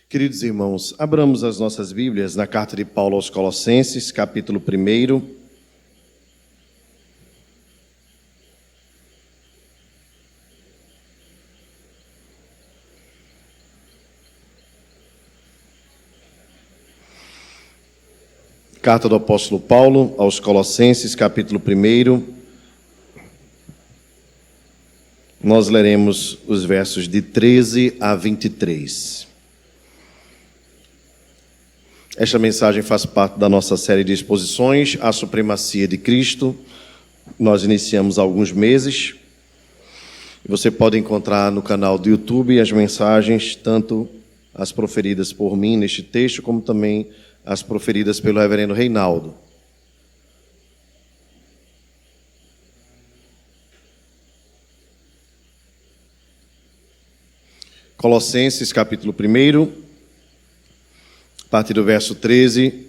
Queridos irmãos, abramos as nossas Bíblias na carta de Paulo aos Colossenses, capítulo 1. Carta do apóstolo Paulo aos Colossenses, capítulo 1. Nós leremos os versos de 13 a 23. Esta mensagem faz parte da nossa série de exposições, A Supremacia de Cristo. Nós iniciamos há alguns meses. Você pode encontrar no canal do YouTube as mensagens, tanto as proferidas por mim neste texto, como também as proferidas pelo reverendo Reinaldo. Colossenses, capítulo 1. A partir do verso 13,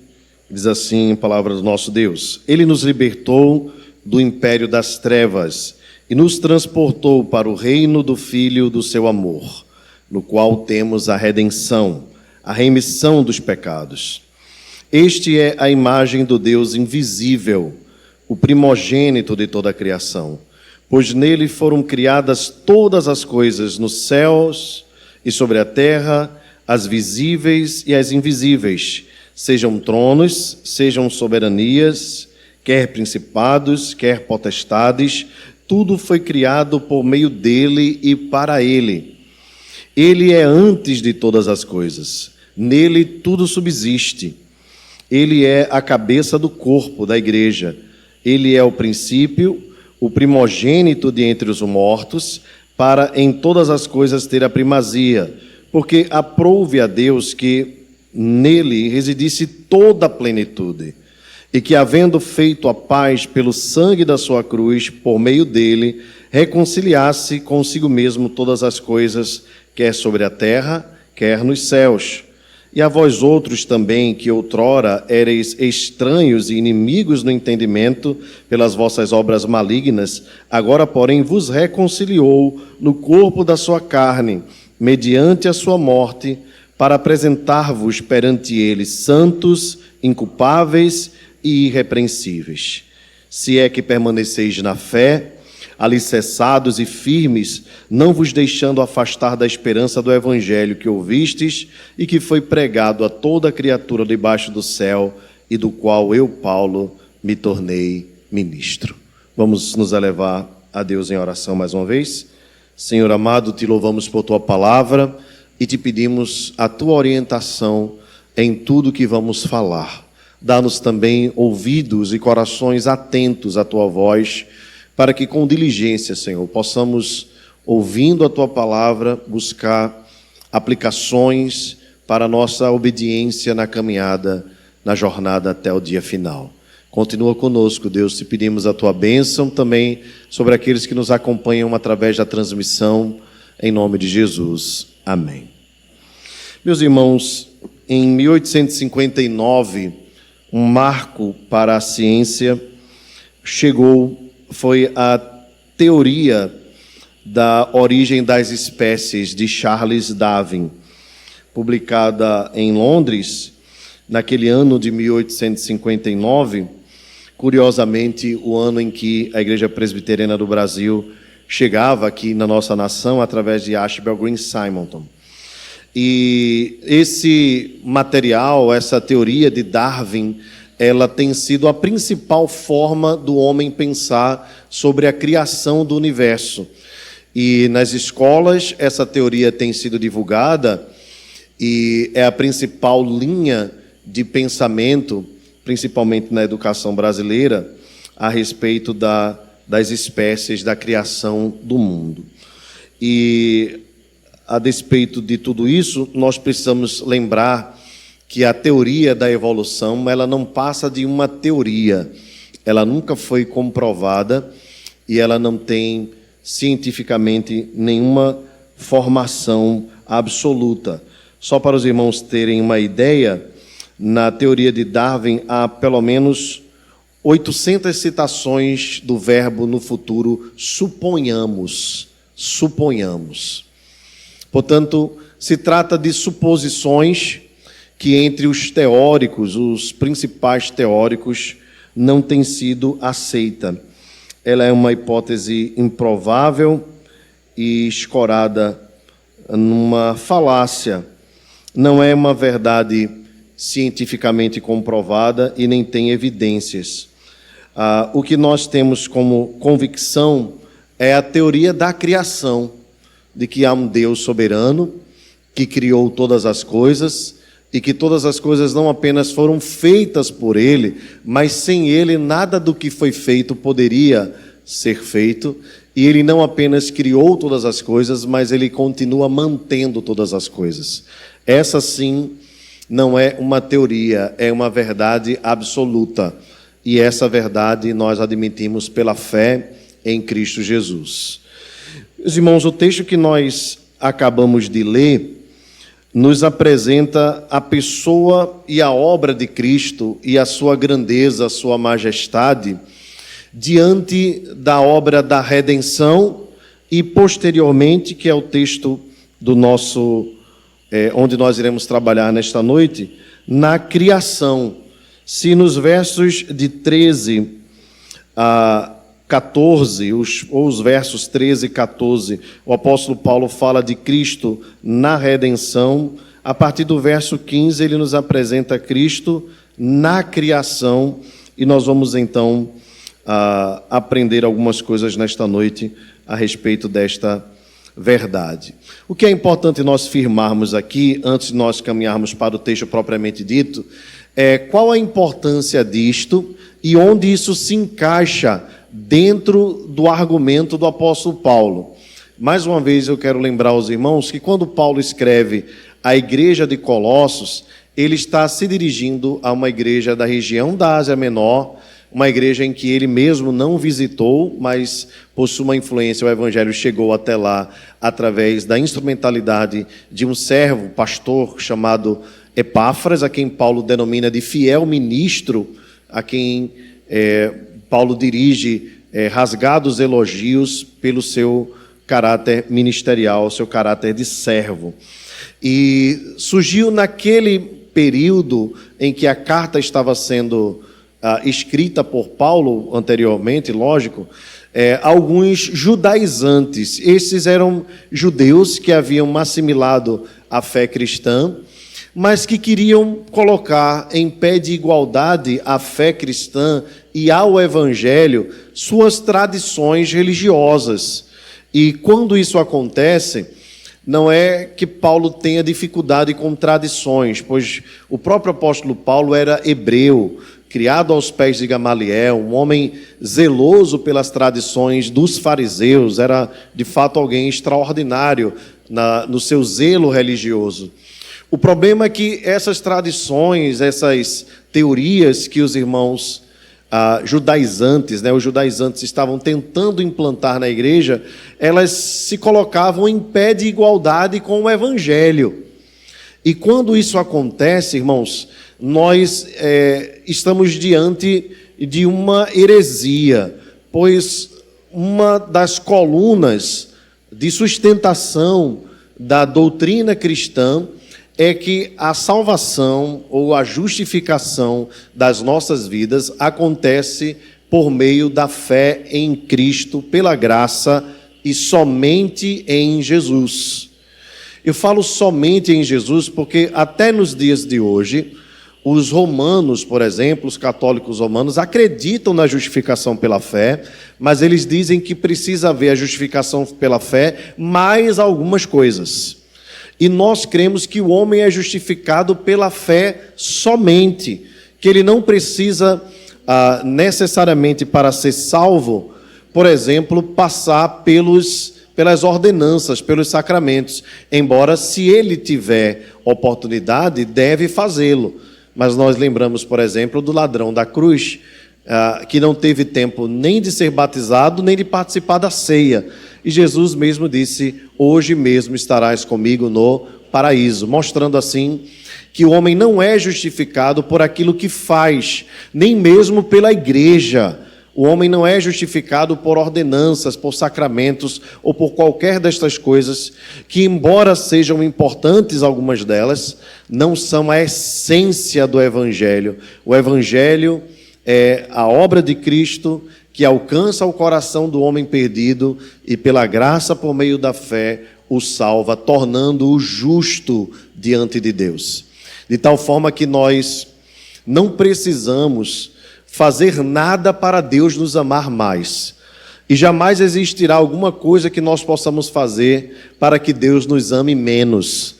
diz assim a palavra do nosso Deus: Ele nos libertou do império das trevas e nos transportou para o reino do Filho do seu amor, no qual temos a redenção, a remissão dos pecados. Este é a imagem do Deus invisível, o primogênito de toda a criação, pois nele foram criadas todas as coisas nos céus e sobre a terra, as visíveis e as invisíveis, sejam tronos, sejam soberanias, quer principados, quer potestades, tudo foi criado por meio dele e para ele. Ele é antes de todas as coisas, nele tudo subsiste. Ele é a cabeça do corpo da igreja. Ele é o princípio, o primogênito de entre os mortos, para em todas as coisas ter a primazia, porque aprouve a Deus que nele residisse toda a plenitude, e que, havendo feito a paz pelo sangue da sua cruz, por meio dele, reconciliasse consigo mesmo todas as coisas, quer sobre a terra, quer nos céus. E a vós outros também, que outrora éreis estranhos e inimigos no entendimento, pelas vossas obras malignas, agora, porém, vos reconciliou no corpo da sua carne, mediante a sua morte, para apresentar-vos perante ele santos, inculpáveis e irrepreensíveis. Se é que permaneceis na fé, alicerçados e firmes, não vos deixando afastar da esperança do evangelho que ouvistes e que foi pregado a toda criatura debaixo do céu, e do qual eu, Paulo, me tornei ministro. Vamos nos elevar a Deus em oração mais uma vez. Senhor amado, te louvamos por tua palavra e te pedimos a tua orientação em tudo que vamos falar. Dá-nos também ouvidos e corações atentos à tua voz, para que com diligência, Senhor, possamos, ouvindo a tua palavra, buscar aplicações para a nossa obediência na caminhada, na jornada até o dia final. Continua conosco, Deus, te pedimos a tua bênção também sobre aqueles que nos acompanham através da transmissão, em nome de Jesus. Amém. Meus irmãos, em 1859, um marco para a ciência foi a teoria da origem das espécies de Charles Darwin, publicada em Londres, naquele ano de 1859, curiosamente, o ano em que a Igreja Presbiteriana do Brasil chegava aqui na nossa nação através de Archibald Green Simonton. E esse material, essa teoria de Darwin, ela tem sido a principal forma do homem pensar sobre a criação do universo. E nas escolas, essa teoria tem sido divulgada e é a principal linha de pensamento, principalmente na educação brasileira, a respeito das espécies, da criação do mundo. E, a despeito de tudo isso, nós precisamos lembrar que a teoria da evolução, ela não passa de uma teoria. Ela nunca foi comprovada e ela não tem, cientificamente, nenhuma formação absoluta. Só para os irmãos terem uma ideia, na teoria de Darwin há pelo menos 800 citações do verbo no futuro suponhamos. Suponhamos. Portanto, se trata de suposições que entre os teóricos, os principais teóricos, não tem sido aceita. Ela é uma hipótese improvável e escorada numa falácia. Não é uma verdade cientificamente comprovada e nem tem evidências. O que nós temos como convicção é a teoria da criação, de que há um Deus soberano que criou todas as coisas e que todas as coisas não apenas foram feitas por Ele, mas sem Ele nada do que foi feito poderia ser feito. E Ele não apenas criou todas as coisas, mas Ele continua mantendo todas as coisas. Essa sim não é uma teoria, é uma verdade absoluta. E essa verdade nós admitimos pela fé em Cristo Jesus. Meus irmãos, o texto que nós acabamos de ler nos apresenta a pessoa e a obra de Cristo e a sua grandeza, a sua majestade, diante da obra da redenção e, posteriormente, que é o texto do nosso, onde nós iremos trabalhar nesta noite, na criação. Se nos versos de 13 a 14, os versos 13 e 14, o apóstolo Paulo fala de Cristo na redenção. A partir do verso 15, ele nos apresenta Cristo na criação, e nós vamos então aprender algumas coisas nesta noite a respeito desta verdade. O que é importante nós firmarmos aqui, antes de nós caminharmos para o texto propriamente dito, é qual a importância disto e onde isso se encaixa dentro do argumento do apóstolo Paulo. Mais uma vez eu quero lembrar aos irmãos que quando Paulo escreve a igreja de Colossos, ele está se dirigindo a uma igreja da região da Ásia Menor, uma igreja em que ele mesmo não visitou, mas por sua influência o evangelho chegou até lá através da instrumentalidade de um servo, pastor chamado Epáfras, a quem Paulo denomina de fiel ministro, a quem Paulo dirige rasgados elogios pelo seu caráter ministerial, seu caráter de servo. E surgiu naquele período em que a carta estava sendo escrita por Paulo anteriormente, lógico, alguns judaizantes. Esses eram judeus que haviam assimilado a fé cristã, mas que queriam colocar em pé de igualdade a fé cristã e ao evangelho suas tradições religiosas. E quando isso acontece, não é que Paulo tenha dificuldade com tradições, pois o próprio apóstolo Paulo era hebreu, criado aos pés de Gamaliel, um homem zeloso pelas tradições dos fariseus, era de fato alguém extraordinário no seu zelo religioso. O problema é que essas tradições, essas teorias que os irmãos judaizantes, os judaizantes estavam tentando implantar na igreja, elas se colocavam em pé de igualdade com o evangelho. E quando isso acontece, irmãos, nós estamos diante de uma heresia, pois uma das colunas de sustentação da doutrina cristã é que a salvação ou a justificação das nossas vidas acontece por meio da fé em Cristo, pela graça e somente em Jesus. Eu falo somente em Jesus porque até nos dias de hoje, os romanos, por exemplo, os católicos romanos, acreditam na justificação pela fé, mas eles dizem que precisa haver a justificação pela fé mais algumas coisas. E nós cremos que o homem é justificado pela fé somente, que ele não precisa necessariamente para ser salvo, por exemplo, passar pelas ordenanças, pelos sacramentos, embora se ele tiver oportunidade, deve fazê-lo. Mas nós lembramos, por exemplo, do ladrão da cruz, que não teve tempo nem de ser batizado, nem de participar da ceia. E Jesus mesmo disse, hoje mesmo estarás comigo no paraíso, mostrando assim que o homem não é justificado por aquilo que faz, nem mesmo pela igreja. O homem não é justificado por ordenanças, por sacramentos ou por qualquer destas coisas que, embora sejam importantes algumas delas, não são a essência do Evangelho. O Evangelho é a obra de Cristo que alcança o coração do homem perdido e, pela graça, por meio da fé, o salva, tornando-o justo diante de Deus. De tal forma que nós não precisamos fazer nada para Deus nos amar mais. E jamais existirá alguma coisa que nós possamos fazer para que Deus nos ame menos.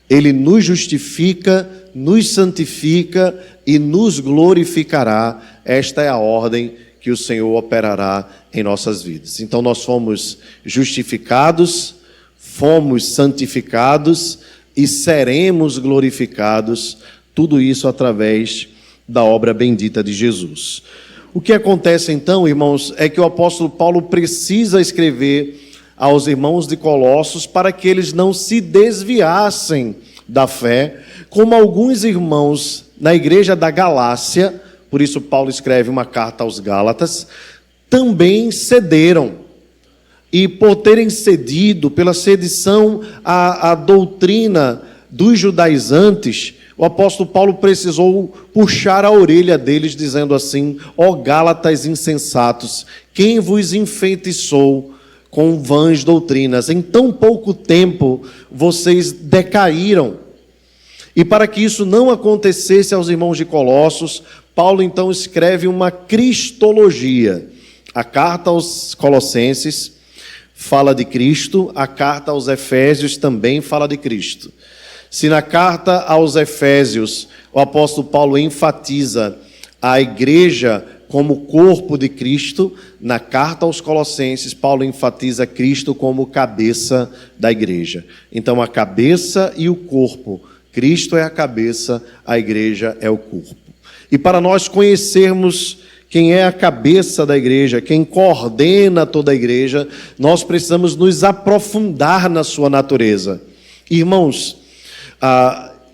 Ele nos justifica, nos santifica e nos glorificará. Esta é a ordem que o Senhor operará em nossas vidas. Então nós fomos justificados, fomos santificados e seremos glorificados, tudo isso através da obra bendita de Jesus. O que acontece então, irmãos, é que o apóstolo Paulo precisa escrever aos irmãos de Colossos para que eles não se desviassem da fé, como alguns irmãos na igreja da Galácia, por isso Paulo escreve uma carta aos Gálatas, também cederam. E por terem cedido, pela sedição à doutrina dos judaizantes, o apóstolo Paulo precisou puxar a orelha deles, dizendo assim: ó Gálatas insensatos, quem vos enfeitiçou com vãs doutrinas? Em tão pouco tempo vocês decaíram. E para que isso não acontecesse aos irmãos de Colossos, Paulo então escreve uma cristologia. A carta aos Colossenses fala de Cristo, a carta aos Efésios também fala de Cristo. Se na carta aos Efésios o apóstolo Paulo enfatiza a igreja como corpo de Cristo, na carta aos Colossenses Paulo enfatiza Cristo como cabeça da igreja. Então a cabeça e o corpo, Cristo é a cabeça, a igreja é o corpo. E para nós conhecermos quem é a cabeça da igreja, quem coordena toda a igreja, nós precisamos nos aprofundar na sua natureza. Irmãos,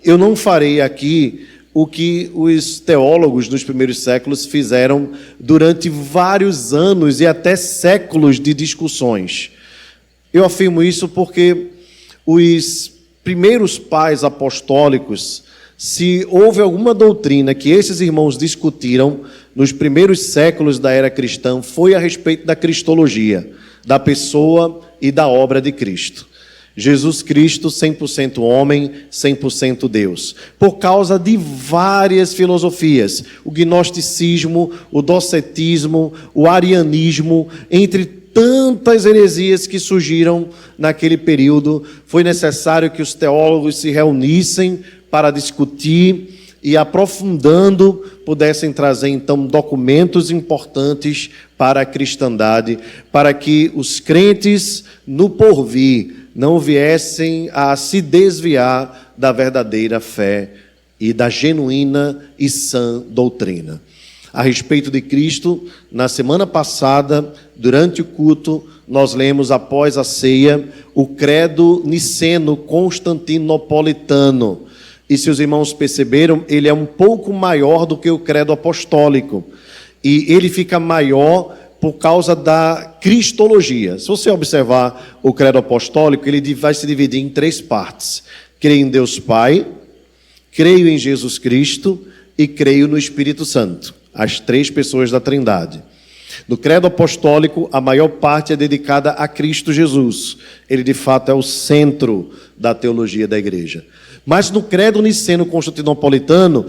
eu não farei aqui o que os teólogos dos primeiros séculos fizeram durante vários anos e até séculos de discussões. Eu afirmo isso porque os primeiros pais apostólicos, se houve alguma doutrina que esses irmãos discutiram nos primeiros séculos da era cristã, foi a respeito da cristologia, da pessoa e da obra de Cristo. Jesus Cristo, 100% homem, 100% Deus. Por causa de várias filosofias, o gnosticismo, o docetismo, o arianismo, entre tantas heresias que surgiram naquele período, foi necessário que os teólogos se reunissem para discutir e, aprofundando, pudessem trazer então documentos importantes para a cristandade, para que os crentes no porvir não viessem a se desviar da verdadeira fé e da genuína e sã doutrina. A respeito de Cristo, na semana passada, durante o culto, nós lemos após a ceia o credo niceno-constantinopolitano. E se os irmãos perceberam, ele é um pouco maior do que o credo apostólico. E ele fica maior por causa da cristologia. Se você observar o credo apostólico, ele vai se dividir em 3 partes. Creio em Deus Pai, creio em Jesus Cristo e creio no Espírito Santo. As 3 pessoas da Trindade. No credo apostólico, a maior parte é dedicada a Cristo Jesus. Ele, de fato, é o centro da teologia da igreja. Mas no credo niceno-constantinopolitano,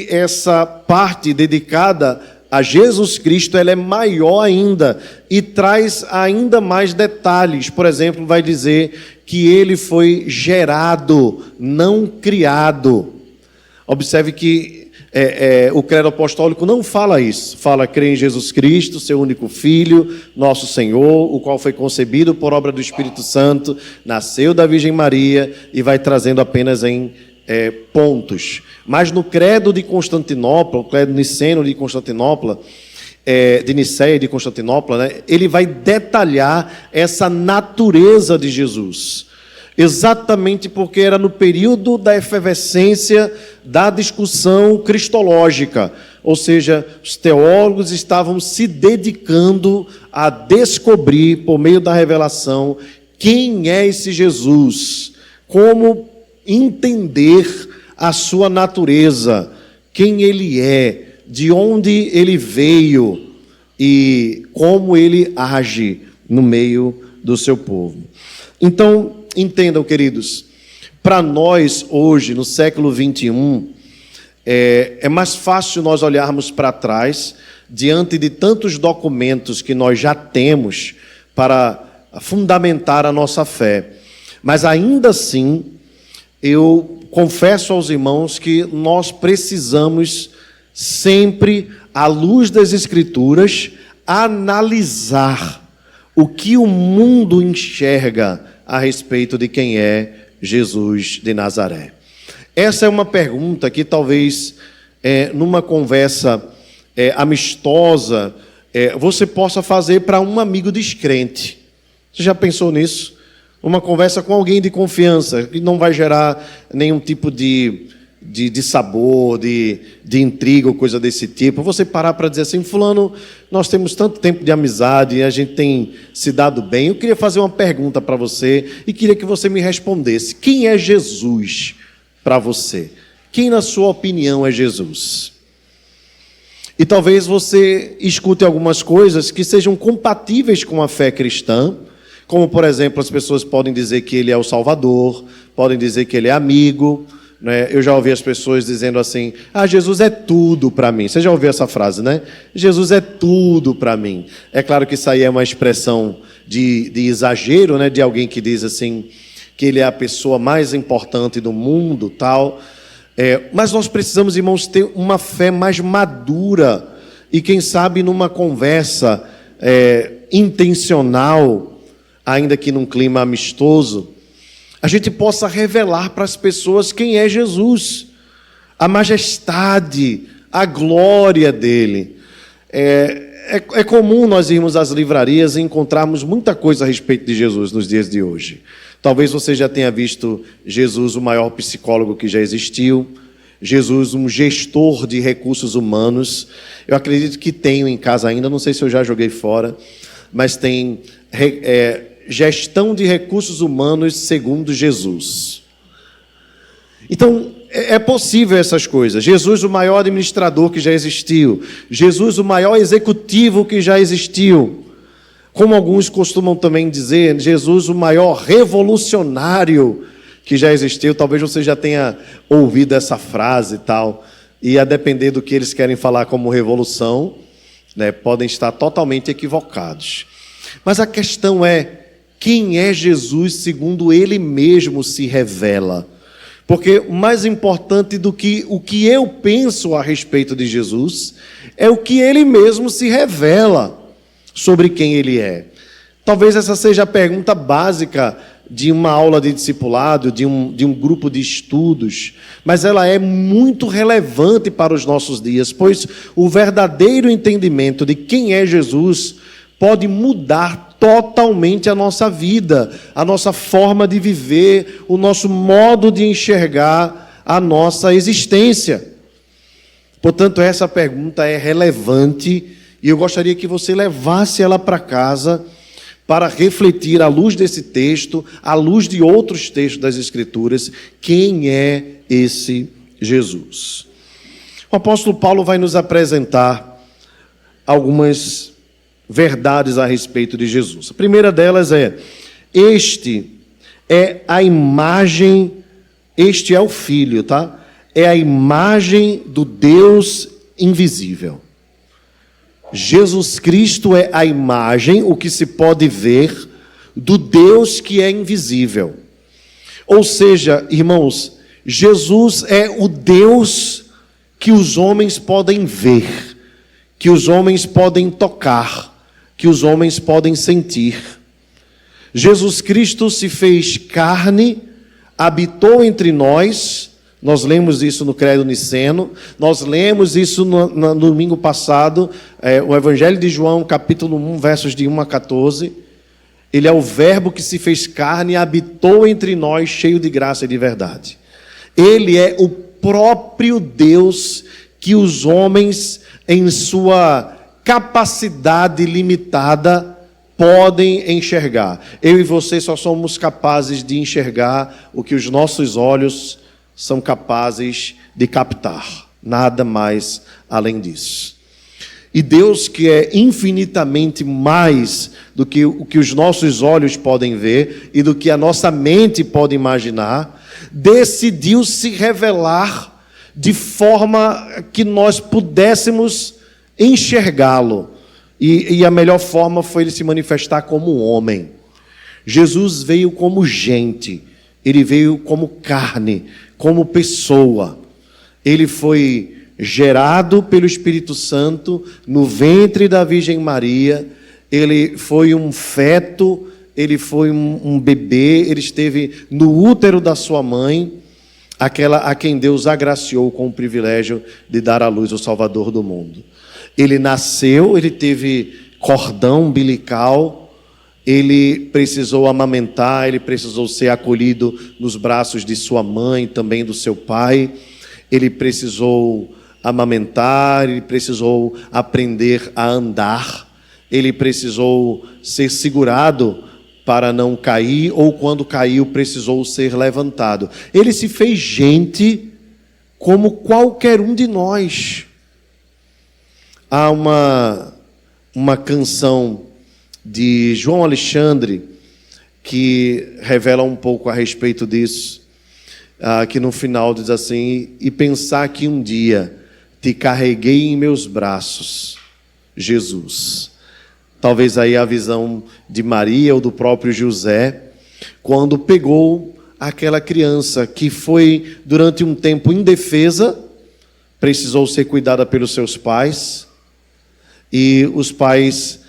essa parte dedicada a Jesus Cristo, ela é maior ainda e traz ainda mais detalhes. Por exemplo, vai dizer que ele foi gerado, não criado. Observe que o credo apostólico não fala isso. Fala, crê em Jesus Cristo, seu único Filho, nosso Senhor, o qual foi concebido por obra do Espírito Santo, nasceu da Virgem Maria, e vai trazendo apenas em pontos. Mas no credo de Constantinopla, o credo niceno de Constantinopla, de Niceia de Constantinopla, né, ele vai detalhar essa natureza de Jesus. exatamente porque era no período da efervescência da discussão cristológica, ou seja, os teólogos estavam se dedicando a descobrir, por meio da revelação, quem é esse Jesus, como entender a sua natureza, quem ele é, de onde ele veio e como ele age no meio do seu povo. Então, entendam, queridos, para nós hoje, no século 21, é mais fácil nós olharmos para trás, diante de tantos documentos que nós já temos para fundamentar a nossa fé. Mas ainda assim, eu confesso aos irmãos que nós precisamos sempre, à luz das Escrituras, analisar o que o mundo enxerga a respeito de quem é Jesus de Nazaré. Essa é uma pergunta que talvez, numa conversa amistosa, você possa fazer para um amigo descrente. Você já pensou nisso? Uma conversa com alguém de confiança, que não vai gerar nenhum tipo de sabor, de intriga ou coisa desse tipo. Você parar para dizer assim: fulano, nós temos tanto tempo de amizade e a gente tem se dado bem. Eu queria fazer uma pergunta para você e queria que você me respondesse. Quem é Jesus para você? Quem, na sua opinião, é Jesus? E talvez você escute algumas coisas que sejam compatíveis com a fé cristã, como, por exemplo, as pessoas podem dizer que ele é o Salvador, podem dizer que ele é amigo, né? Eu já ouvi as pessoas dizendo assim: Jesus é tudo para mim. Você já ouviu essa frase, né? Jesus é tudo para mim. É claro que isso aí é uma expressão de exagero, né? De alguém que diz assim, que ele é a pessoa mais importante do mundo, tal. Mas nós precisamos, irmãos, ter uma fé mais madura e, quem sabe, numa conversa intencional, ainda que num clima amistoso, a gente possa revelar para as pessoas quem é Jesus, a majestade, a glória dele. É comum nós irmos às livrarias e encontrarmos muita coisa a respeito de Jesus nos dias de hoje. Talvez você já tenha visto Jesus, o maior psicólogo que já existiu, Jesus, um gestor de recursos humanos. Eu acredito que tenho em casa ainda, não sei se eu já joguei fora, mas tem gestão de recursos humanos segundo Jesus. Então, é possível essas coisas. Jesus, o maior administrador que já existiu. Jesus, o maior executivo que já existiu. Como alguns costumam também dizer, Jesus, o maior revolucionário que já existiu. Talvez você já tenha ouvido essa frase e tal. E a depender do que eles querem falar como revolução, né, podem estar totalmente equivocados. Mas a questão é: quem é Jesus segundo ele mesmo se revela? Porque mais importante do que o que eu penso a respeito de Jesus é o que ele mesmo se revela sobre quem ele é. Talvez essa seja a pergunta básica de uma aula de discipulado, de um grupo de estudos, mas ela é muito relevante para os nossos dias, pois o verdadeiro entendimento de quem é Jesus pode mudar totalmente a nossa vida, a nossa forma de viver, o nosso modo de enxergar a nossa existência. Portanto, essa pergunta é relevante e eu gostaria que você levasse ela para casa para refletir, à luz desse texto, à luz de outros textos das Escrituras, quem é esse Jesus. O apóstolo Paulo vai nos apresentar algumas verdades a respeito de Jesus. A primeira delas este é a imagem, este é o Filho, tá? É a imagem do Deus invisível. Jesus Cristo é a imagem, o que se pode ver, do Deus que é invisível. Ou seja, irmãos, Jesus é o Deus que os homens podem ver, que os homens podem tocar, que os homens podem sentir. Jesus Cristo se fez carne, habitou entre nós. Nós lemos isso no Credo Niceno, nós lemos isso no domingo passado, o Evangelho de João, capítulo 1, versos de 1 a 14. Ele é o Verbo que se fez carne e habitou entre nós, cheio de graça e de verdade. Ele é o próprio Deus que os homens, em sua capacidade limitada, podem enxergar. Eu e você só somos capazes de enxergar o que os nossos olhos são capazes de captar. Nada mais além disso. E Deus, que é infinitamente mais do que o que os nossos olhos podem ver e do que a nossa mente pode imaginar, decidiu se revelar de forma que nós pudéssemos enxergá-lo. E a melhor forma foi ele se manifestar como homem. Jesus veio como gente, ele veio como carne, como pessoa. Ele foi gerado pelo Espírito Santo no ventre da Virgem Maria. Ele foi um feto, ele foi um bebê, ele esteve no útero da sua mãe, aquela a quem Deus agraciou com o privilégio de dar à luz o Salvador do mundo. Ele nasceu, ele teve cordão umbilical, ele precisou amamentar, ele precisou ser acolhido nos braços de sua mãe, também do seu pai. Ele precisou amamentar, ele precisou aprender a andar, ele precisou ser segurado para não cair, ou quando caiu, precisou ser levantado. Ele se fez gente como qualquer um de nós. Há uma canção de João Alexandre que revela um pouco a respeito disso, que no final diz assim: e pensar que um dia te carreguei em meus braços, Jesus. Talvez aí a visão de Maria ou do próprio José, quando pegou aquela criança que foi durante um tempo indefesa, precisou ser cuidada pelos seus pais, e os pais,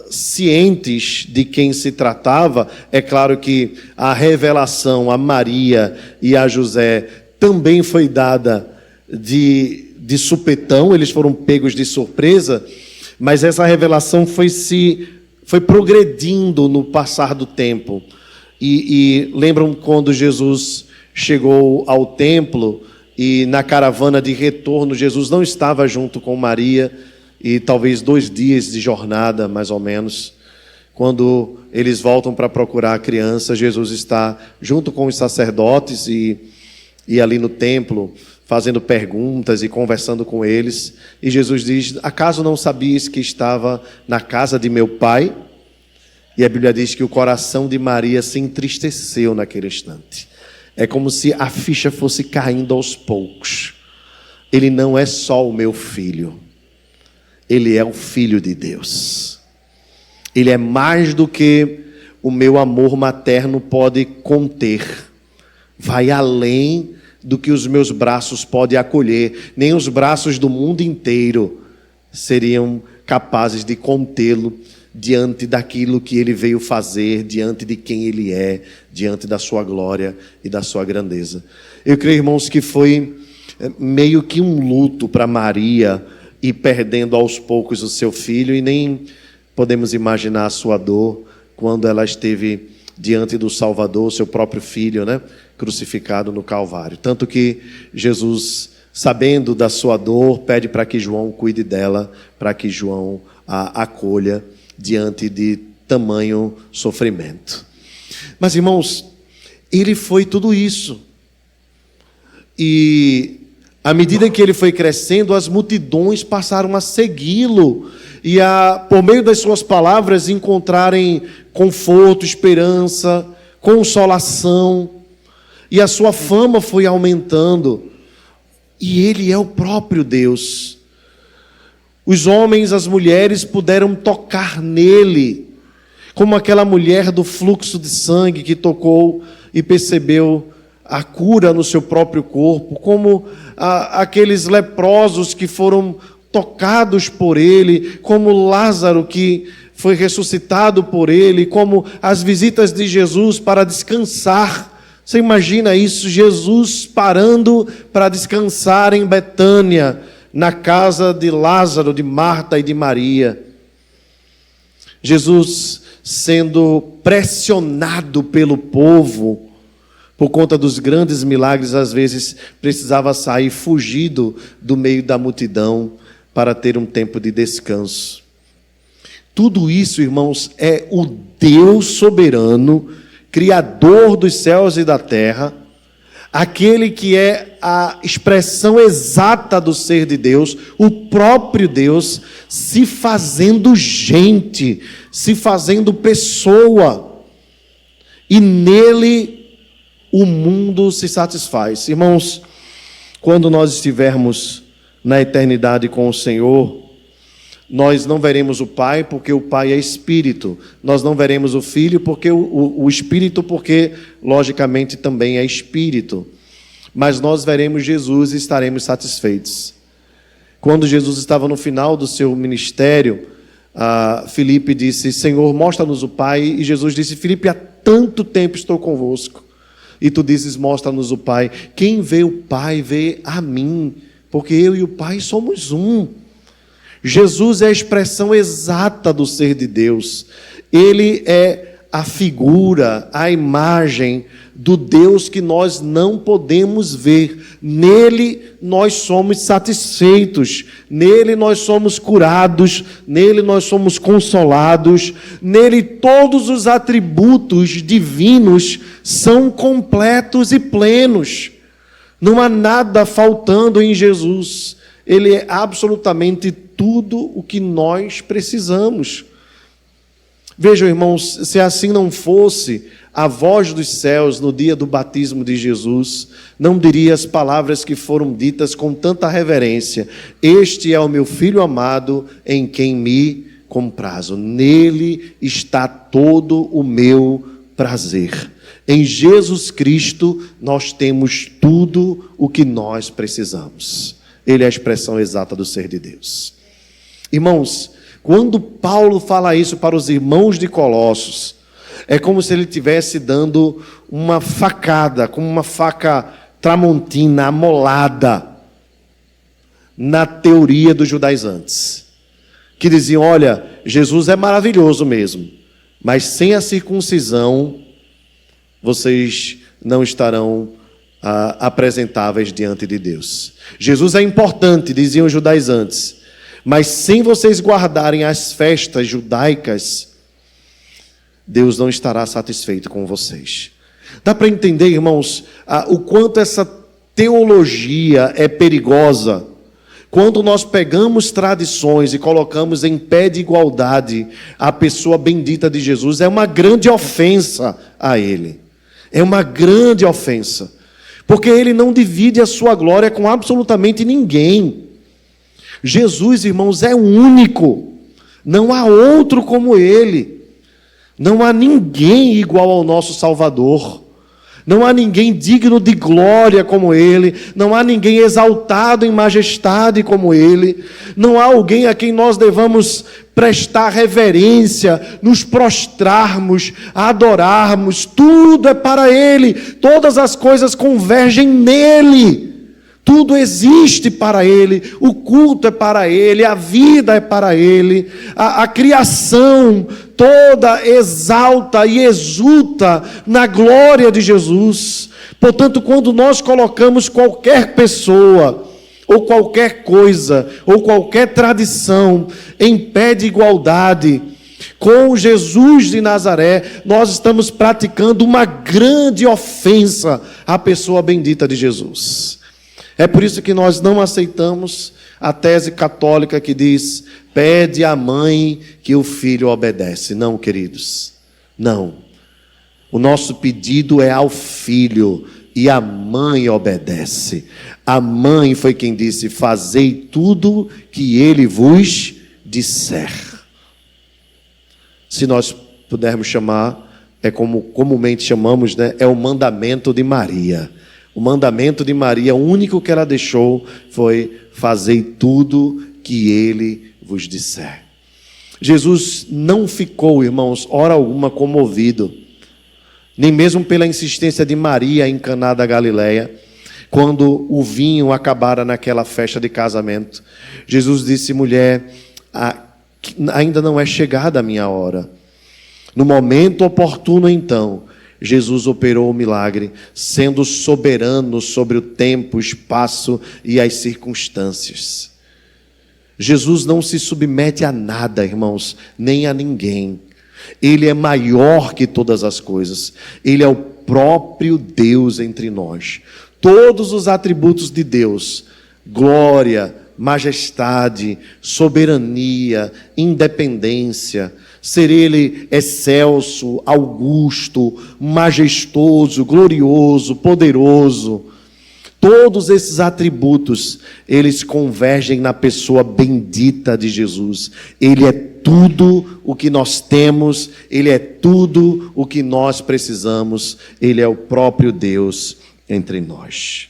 cientes de quem se tratava, é claro que a revelação a Maria e a José também foi dada de supetão, eles foram pegos de surpresa, mas essa revelação foi progredindo no passar do tempo. E lembram quando Jesus chegou ao templo e na caravana de retorno, Jesus não estava junto com Maria, e talvez 2 dias de jornada, mais ou menos, quando eles voltam para procurar a criança, Jesus está junto com os sacerdotes e ali no templo, fazendo perguntas e conversando com eles. E Jesus diz: acaso não sabias que estava na casa de meu pai? E a Bíblia diz que o coração de Maria se entristeceu naquele instante. É como se a ficha fosse caindo aos poucos. Ele não é só o meu filho. Ele é o Filho de Deus. Ele é mais do que o meu amor materno pode conter. Vai além do que os meus braços podem acolher. Nem os braços do mundo inteiro seriam capazes de contê-lo diante daquilo que ele veio fazer, diante de quem ele é, diante da sua glória e da sua grandeza. Eu creio, irmãos, que foi meio que um luto para Maria, e perdendo aos poucos o seu filho, e nem podemos imaginar a sua dor quando ela esteve diante do Salvador, seu próprio filho, crucificado no Calvário. Tanto que Jesus, sabendo da sua dor, pede para que João cuide dela, para que João a acolha diante de tamanho sofrimento. Mas, irmãos, ele foi tudo isso. E à medida que ele foi crescendo, as multidões passaram a segui-lo e por meio das suas palavras, encontrarem conforto, esperança, consolação. E a sua fama foi aumentando. E ele é o próprio Deus. Os homens, as mulheres puderam tocar nele, como aquela mulher do fluxo de sangue que tocou e percebeu a cura no seu próprio corpo, como aqueles leprosos que foram tocados por ele, como Lázaro que foi ressuscitado por ele, como as visitas de Jesus para descansar. Você imagina isso, Jesus parando para descansar em Betânia, na casa de Lázaro, de Marta e de Maria. Jesus sendo pressionado pelo povo, por conta dos grandes milagres, às vezes precisava sair fugido do meio da multidão para ter um tempo de descanso. Tudo isso, irmãos, é o Deus soberano, Criador dos céus e da terra, aquele que é a expressão exata do ser de Deus, o próprio Deus, se fazendo gente, se fazendo pessoa, e nele o mundo se satisfaz. Irmãos, quando nós estivermos na eternidade com o Senhor, nós não veremos o Pai, porque o Pai é Espírito. Nós não veremos o Filho, porque o Espírito, porque, logicamente, também é Espírito. Mas nós veremos Jesus e estaremos satisfeitos. Quando Jesus estava no final do seu ministério, Filipe disse: Senhor, mostra-nos o Pai. E Jesus disse: Filipe, há tanto tempo estou convosco, e tu dizes: mostra-nos o Pai. Quem vê o Pai vê a mim, porque eu e o Pai somos um. Jesus é a expressão exata do ser de Deus. Ele é a figura, a imagem do Deus que nós não podemos ver. Nele nós somos satisfeitos, nele nós somos curados, nele nós somos consolados, nele todos os atributos divinos são completos e plenos. Não há nada faltando em Jesus. Ele é absolutamente tudo o que nós precisamos. Vejam, irmãos, se assim não fosse, a voz dos céus no dia do batismo de Jesus não diria as palavras que foram ditas com tanta reverência: este é o meu Filho amado, em quem me comprazo. Nele está todo o meu prazer. Em Jesus Cristo nós temos tudo o que nós precisamos. Ele é a expressão exata do ser de Deus. Irmãos, quando Paulo fala isso para os irmãos de Colossos, é como se ele estivesse dando uma facada, como uma faca tramontina, amolada, na teoria dos judaizantes, que diziam: olha, Jesus é maravilhoso mesmo, mas sem a circuncisão, vocês não estarão apresentáveis diante de Deus. Jesus é importante, diziam os judaizantes, mas sem vocês guardarem as festas judaicas, Deus não estará satisfeito com vocês. Dá para entender, irmãos, o quanto essa teologia é perigosa quando nós pegamos tradições e colocamos em pé de igualdade a pessoa bendita de Jesus. É uma grande ofensa a Ele. É uma grande ofensa. Porque Ele não divide a sua glória com absolutamente ninguém. Jesus, irmãos, é único. Não há outro como Ele. Não há ninguém igual ao nosso Salvador. Não há ninguém digno de glória como Ele. Não há ninguém exaltado em majestade como Ele. Não há alguém a quem nós devamos prestar reverência, nos prostrarmos, adorarmos. Tudo é para Ele. Todas as coisas convergem nele. Tudo existe para Ele, o culto é para Ele, a vida é para Ele, a criação toda exalta e exulta na glória de Jesus. Portanto, quando nós colocamos qualquer pessoa, ou qualquer coisa, ou qualquer tradição em pé de igualdade com Jesus de Nazaré, nós estamos praticando uma grande ofensa à pessoa bendita de Jesus. É por isso que nós não aceitamos a tese católica que diz: pede à mãe que o filho obedece. Não, queridos, não. O nosso pedido é ao filho e a mãe obedece. A mãe foi quem disse: fazei tudo que ele vos disser. Se nós pudermos chamar, é como comumente chamamos, né? É o mandamento de Maria. O mandamento de Maria, o único que ela deixou foi: fazei tudo que ele vos disser. Jesus não ficou, irmãos, hora alguma comovido, nem mesmo pela insistência de Maria em Caná da Galileia, quando o vinho acabara naquela festa de casamento. Jesus disse: mulher, ainda não é chegada a minha hora. No momento oportuno, então, Jesus operou o milagre, sendo soberano sobre o tempo, o espaço e as circunstâncias. Jesus não se submete a nada, irmãos, nem a ninguém. Ele é maior que todas as coisas. Ele é o próprio Deus entre nós. Todos os atributos de Deus, glória, majestade, soberania, independência, ser Ele excelso, augusto, majestoso, glorioso, poderoso. Todos esses atributos, eles convergem na pessoa bendita de Jesus. Ele é tudo o que nós temos, Ele é tudo o que nós precisamos. Ele é o próprio Deus entre nós.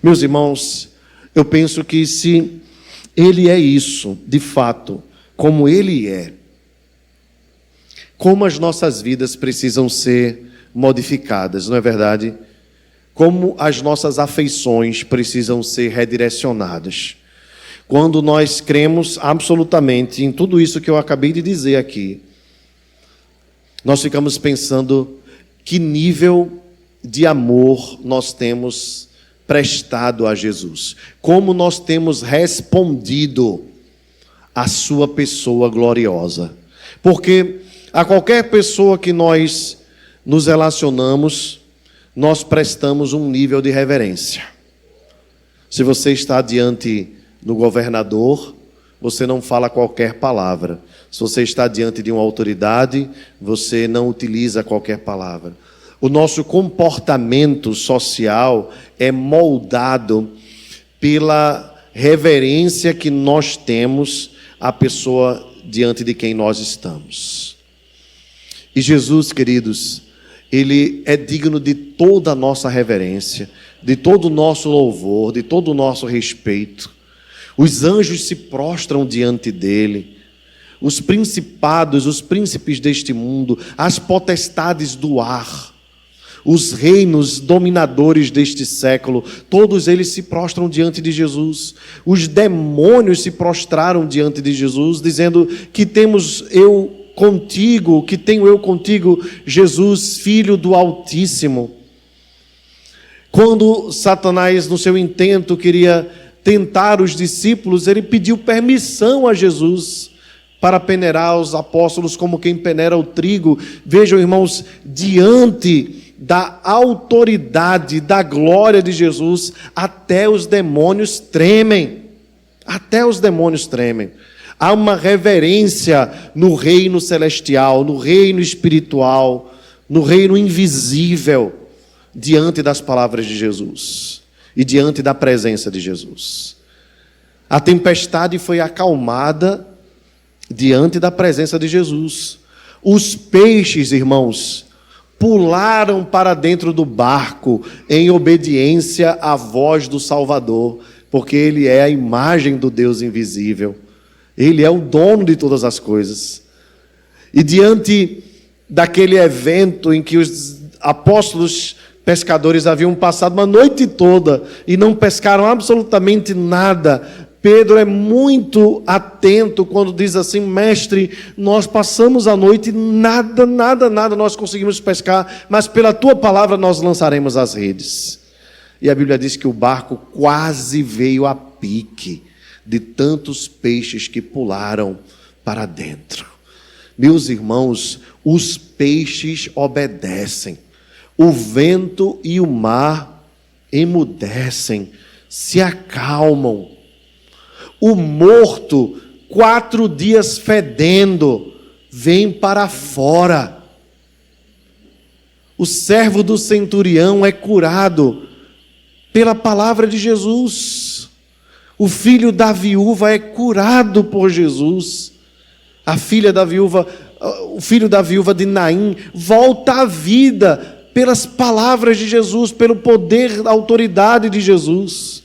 Meus irmãos, eu penso que se Ele é isso, de fato, como Ele é, como as nossas vidas precisam ser modificadas, não é verdade? Como as nossas afeições precisam ser redirecionadas. Quando nós cremos absolutamente em tudo isso que eu acabei de dizer aqui, nós ficamos pensando que nível de amor nós temos prestado a Jesus. Como nós temos respondido à sua pessoa gloriosa. Porque a qualquer pessoa que nós nos relacionamos, nós prestamos um nível de reverência. Se você está diante do governador, você não fala qualquer palavra. Se você está diante de uma autoridade, você não utiliza qualquer palavra. O nosso comportamento social é moldado pela reverência que nós temos à pessoa diante de quem nós estamos. E Jesus, queridos, Ele é digno de toda a nossa reverência, de todo o nosso louvor, de todo o nosso respeito. Os anjos se prostram diante dEle. Os principados, os príncipes deste mundo, as potestades do ar, os reinos dominadores deste século, todos eles se prostram diante de Jesus. Os demônios se prostraram diante de Jesus, dizendo que temos que tenho eu contigo, Jesus, Filho do Altíssimo. Quando Satanás, no seu intento, queria tentar os discípulos, ele pediu permissão a Jesus para peneirar os apóstolos como quem peneira o trigo. Vejam, irmãos, diante da autoridade, da glória de Jesus, até os demônios tremem. Até os demônios tremem. Há uma reverência no reino celestial, no reino espiritual, no reino invisível, diante das palavras de Jesus e diante da presença de Jesus. A tempestade foi acalmada diante da presença de Jesus. Os peixes, irmãos, pularam para dentro do barco em obediência à voz do Salvador, porque Ele é a imagem do Deus invisível. Ele é o dono de todas as coisas. E diante daquele evento em que os apóstolos pescadores haviam passado uma noite toda e não pescaram absolutamente nada, Pedro é muito atento quando diz assim: mestre, nós passamos a noite, nada nós conseguimos pescar, mas pela tua palavra nós lançaremos as redes. E a Bíblia diz que o barco quase veio a pique de tantos peixes que pularam para dentro. Meus irmãos, os peixes obedecem. O vento e o mar emudecem, se acalmam. O morto, 4 dias fedendo, vem para fora. O servo do centurião é curado pela palavra de Jesus. O filho da viúva é curado por Jesus. A filha da viúva, o filho da viúva de Naim volta à vida pelas palavras de Jesus, pelo poder da autoridade de Jesus.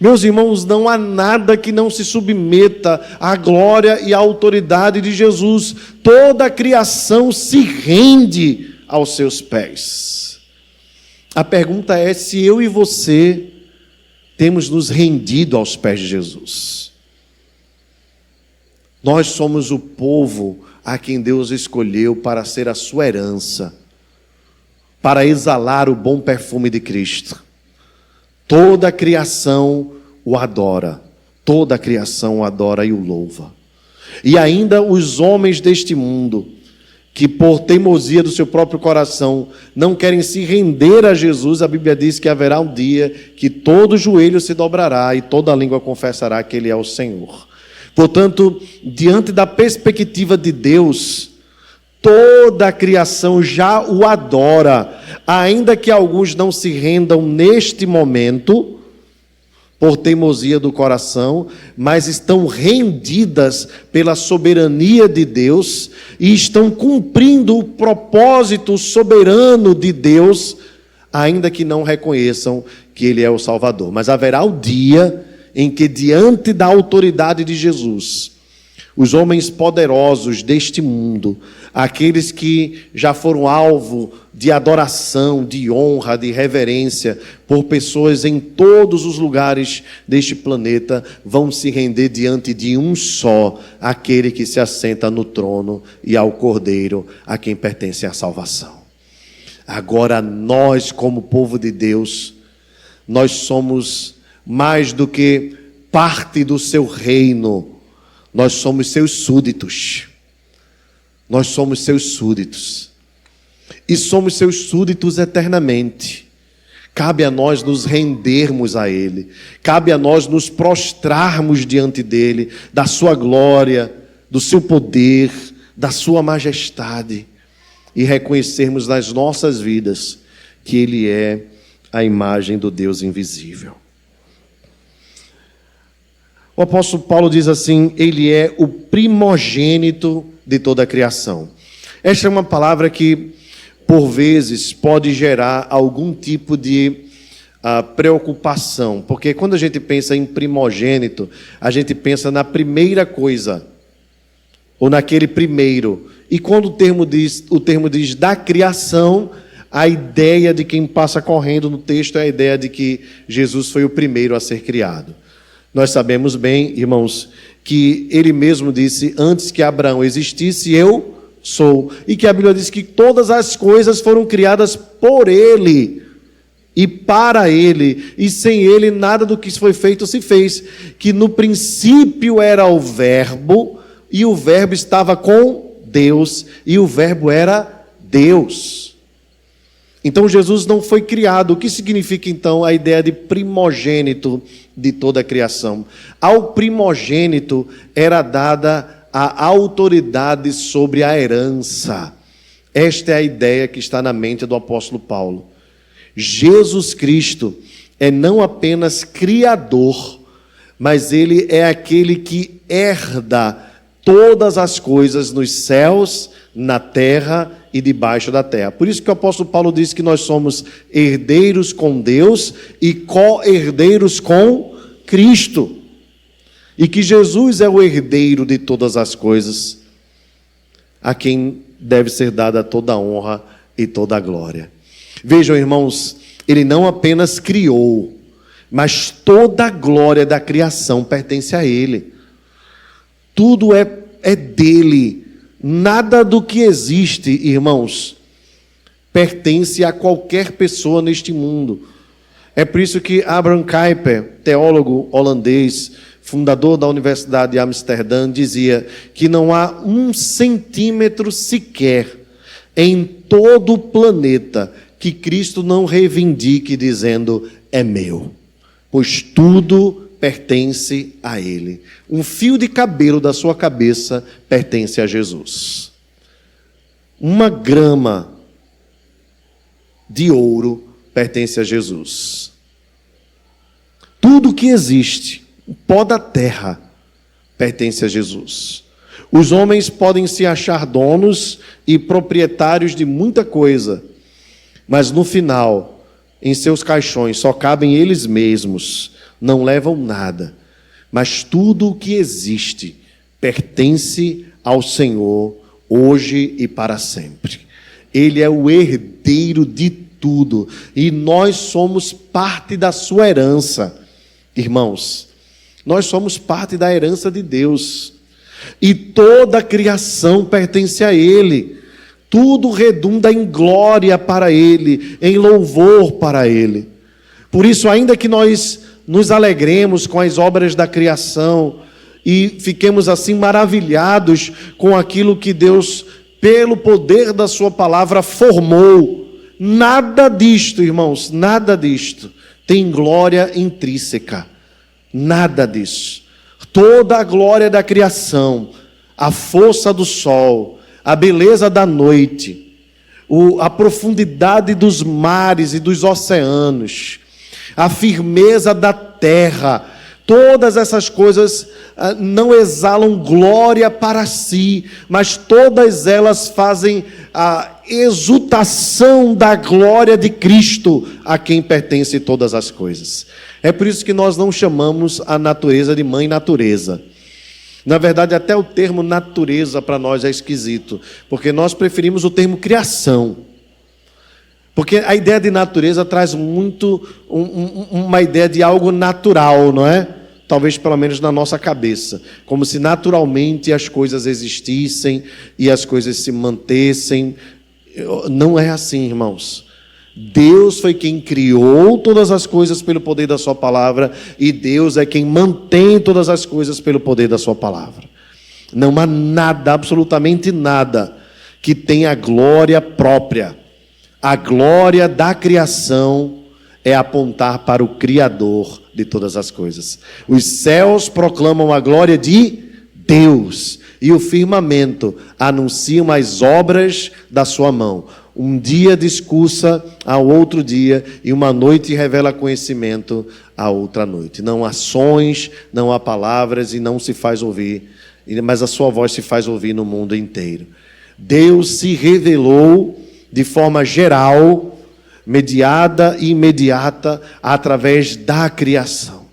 Meus irmãos, não há nada que não se submeta à glória e à autoridade de Jesus. Toda a criação se rende aos seus pés. A pergunta é se eu e você temos nos rendido aos pés de Jesus. Nós somos o povo a quem Deus escolheu para ser a sua herança, para exalar o bom perfume de Cristo. Toda a criação o adora, toda a criação o adora e o louva. E ainda os homens deste mundo, que por teimosia do seu próprio coração não querem se render a Jesus, a Bíblia diz que haverá um dia que todo joelho se dobrará e toda língua confessará que Ele é o Senhor. Portanto, diante da perspectiva de Deus, toda a criação já o adora, ainda que alguns não se rendam neste momento, por teimosia do coração, mas estão rendidas pela soberania de Deus e estão cumprindo o propósito soberano de Deus, ainda que não reconheçam que Ele é o Salvador. Mas haverá o dia em que, diante da autoridade de Jesus, os homens poderosos deste mundo, aqueles que já foram alvo de adoração, de honra, de reverência por pessoas em todos os lugares deste planeta, vão se render diante de um só, aquele que se assenta no trono, e ao Cordeiro, a quem pertence a salvação. Agora nós, como povo de Deus, nós somos mais do que parte do seu reino. Nós somos seus súditos. Nós somos seus súditos. E somos seus súditos eternamente. Cabe a nós nos rendermos a Ele. Cabe a nós nos prostrarmos diante dEle, da sua glória, do seu poder, da sua majestade. E reconhecermos nas nossas vidas que Ele é a imagem do Deus invisível. O apóstolo Paulo diz assim: Ele é o primogênito de toda a criação. Esta é uma palavra que, por vezes, pode gerar algum tipo de preocupação, porque quando a gente pensa em primogênito, a gente pensa na primeira coisa, ou naquele primeiro. E quando o termo diz da criação, a ideia de quem passa correndo no texto é a ideia de que Jesus foi o primeiro a ser criado. Nós sabemos bem, irmãos, que Ele mesmo disse: antes que Abraão existisse, eu sou. E que a Bíblia diz que todas as coisas foram criadas por Ele e para Ele, e sem Ele nada do que foi feito se fez. Que no princípio era o Verbo, e o Verbo estava com Deus, e o Verbo era Deus. Então Jesus não foi criado. O que significa então a ideia de primogênito de toda a criação? Ao primogênito era dada a autoridade sobre a herança. Esta é a ideia que está na mente do apóstolo Paulo. Jesus Cristo é não apenas criador, mas Ele é aquele que herda todas as coisas nos céus, na terra e debaixo da terra. Por isso que o apóstolo Paulo diz que nós somos herdeiros com Deus e co-herdeiros com Cristo. E que Jesus é o herdeiro de todas as coisas, a quem deve ser dada toda a honra e toda a glória. Vejam, irmãos, Ele não apenas criou, mas toda a glória da criação pertence a Ele. Tudo é dele. Nada do que existe, irmãos, pertence a qualquer pessoa neste mundo. É por isso que Abraham Kuyper, teólogo holandês, fundador da Universidade de Amsterdã, dizia que não há 1 centímetro sequer em todo o planeta que Cristo não reivindique dizendo: é meu, pois tudo pertence a Ele. Um fio de cabelo da sua cabeça pertence a Jesus. Uma grama de ouro pertence a Jesus. Tudo que existe, o pó da terra, pertence a Jesus. Os homens podem se achar donos e proprietários de muita coisa, mas no final, em seus caixões, só cabem eles mesmos. Não levam nada, mas tudo o que existe pertence ao Senhor, hoje e para sempre. Ele é o herdeiro de tudo, e nós somos parte da sua herança. Irmãos, nós somos parte da herança de Deus. E toda a criação pertence a Ele. Tudo redunda em glória para Ele, em louvor para Ele. Por isso, ainda que nós nos alegremos com as obras da criação e fiquemos assim maravilhados com aquilo que Deus, pelo poder da sua palavra, formou, nada disto, irmãos, nada disto tem glória intrínseca. Nada disso. Toda a glória da criação, a força do sol, a beleza da noite, a profundidade dos mares e dos oceanos, a firmeza da terra, todas essas coisas não exalam glória para si, mas todas elas fazem a exultação da glória de Cristo, a quem pertence todas as coisas. É por isso que nós não chamamos a natureza de mãe natureza. Na verdade, até o termo natureza para nós é esquisito, porque nós preferimos o termo criação. Porque a ideia de natureza traz muito uma ideia de algo natural, não é? Talvez pelo menos na nossa cabeça. Como se naturalmente as coisas existissem e as coisas se mantessem. Não é assim, irmãos. Deus foi quem criou todas as coisas pelo poder da sua palavra, e Deus é quem mantém todas as coisas pelo poder da sua palavra. Não há nada, absolutamente nada, que tenha glória própria. A glória da criação é apontar para o Criador de todas as coisas. Os céus proclamam a glória de Deus, e o firmamento anunciam as obras da sua mão. Um dia discursa ao outro dia, e uma noite revela conhecimento à outra noite. Não há sons, não há palavras, e não se faz ouvir, mas a sua voz se faz ouvir no mundo inteiro. Deus se revelou de forma geral, mediada e imediata, através da criação.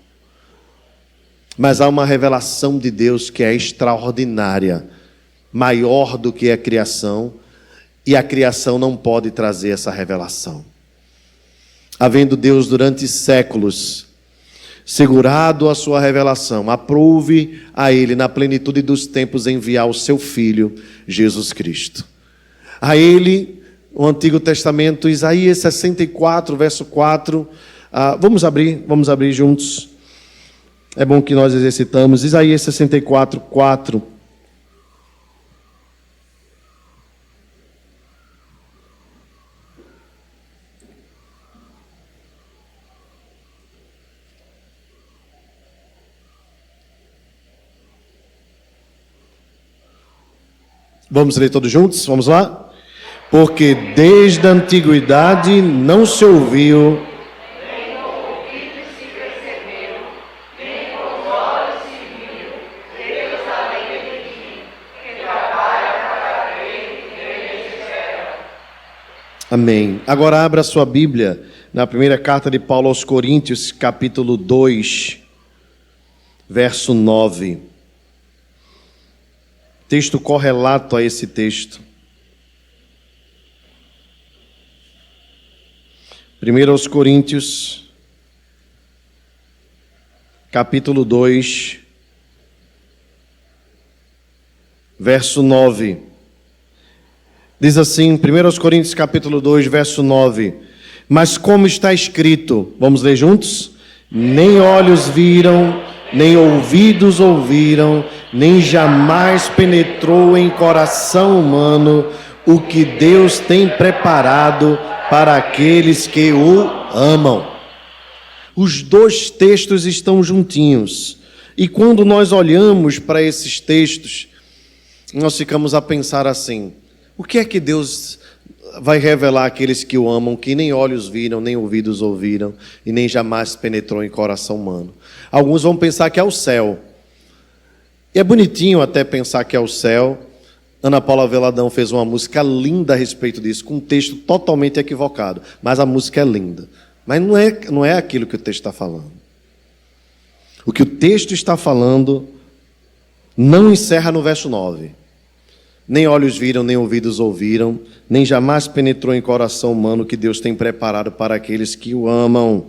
Mas há uma revelação de Deus que é extraordinária, maior do que a criação, e a criação não pode trazer essa revelação. Havendo Deus durante séculos segurado a sua revelação, aprove a Ele, na plenitude dos tempos, enviar o seu Filho, Jesus Cristo. A Ele, o Antigo Testamento, Isaías 64, verso 4. Vamos abrir juntos. É bom que nós exercitamos. Isaías 64, 4. Vamos ler todos juntos? Vamos lá? Porque desde a antiguidade não se ouviu, nem com o ouvido se percebeu, nem com os olhos se viu, Deus além de ti, que trabalha para aquele que nele espera. Amém. Agora abra sua Bíblia na primeira carta de Paulo aos Coríntios, capítulo 2, verso 9. Texto correlato a esse texto. 1 aos Coríntios, capítulo 2, verso 9. Diz assim, 1 aos Coríntios, capítulo 2, verso 9. Mas como está escrito, vamos ler juntos? Nem olhos viram, nem ouvidos ouviram, nem jamais penetrou em coração humano o que Deus tem preparado para aqueles que o amam. Os dois textos estão juntinhos. E quando nós olhamos para esses textos, nós ficamos a pensar assim: o que é que Deus vai revelar àqueles que o amam, que nem olhos viram, nem ouvidos ouviram, e nem jamais penetrou em coração humano? Alguns vão pensar que é o céu. E é bonitinho até pensar que é o céu. Ana Paula Veladão fez uma música linda a respeito disso, com um texto totalmente equivocado. Mas a música é linda. Mas não é aquilo que o texto está falando. O que o texto está falando não encerra no verso 9. Nem olhos viram, nem ouvidos ouviram, nem jamais penetrou em coração humano que Deus tem preparado para aqueles que o amam.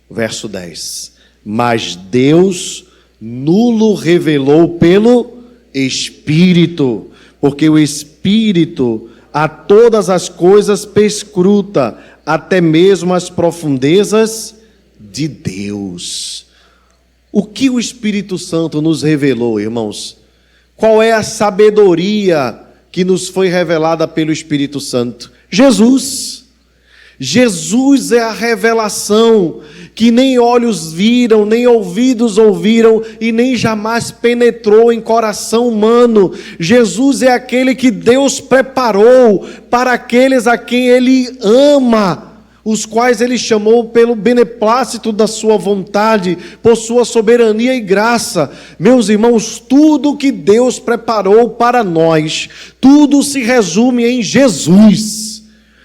Verso 10. Mas Deus nulo revelou pelo Espírito, porque o Espírito a todas as coisas perscruta, até mesmo as profundezas de Deus. O que o Espírito Santo nos revelou, irmãos? Qual é a sabedoria que nos foi revelada pelo Espírito Santo? Jesus. Jesus é a revelação que nem olhos viram, nem ouvidos ouviram e nem jamais penetrou em coração humano. Jesus é aquele que Deus preparou para aqueles a quem Ele ama, os quais Ele chamou pelo beneplácito da sua vontade, por sua soberania e graça. Meus irmãos, tudo que Deus preparou para nós, tudo se resume em Jesus.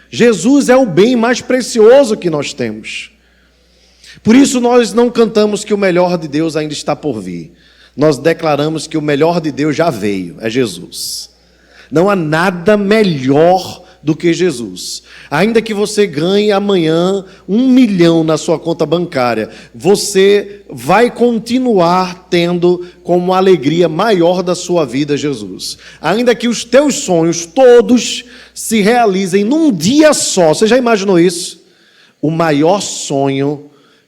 Jesus é o bem mais precioso que nós temos. Por isso nós não cantamos que o melhor de Deus ainda está por vir. Nós declaramos que o melhor de Deus já veio, é Jesus. Não há nada melhor do que Jesus. Ainda que você ganhe amanhã 1 milhão na sua conta bancária, você vai continuar tendo como alegria maior da sua vida Jesus. Ainda que os teus sonhos todos se realizem num dia só. Você já imaginou isso? O maior sonho